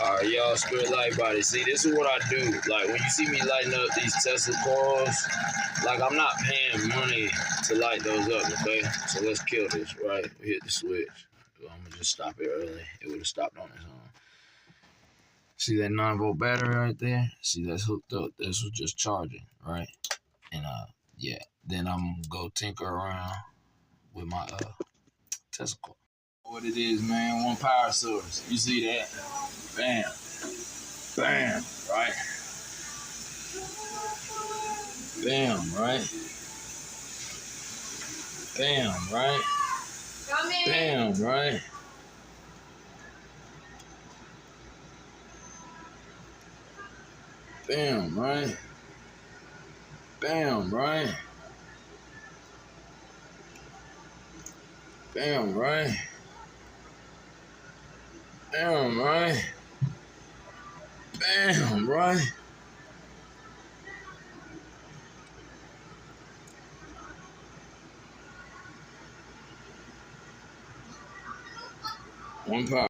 Alright, y'all, spirit light body. See, this is what I do. Like, when you see me lighting up these Tesla coils, like, I'm not paying money to light those up, okay? So let's kill this, right? We hit the switch. Well, I'm gonna just stop it early. It would have stopped on its own. See that 9-volt battery right there? See, that's hooked up. This was just charging, right? And, yeah. Then I'm gonna go tinker around with my, Tesla coil. What it is, man, one power source. You see that? Bam. Bam, right? Bam, right? Bam, right? Bam, right? Bam, right? Bam, right? Bam, right? Bam, right? Bam, right? One power.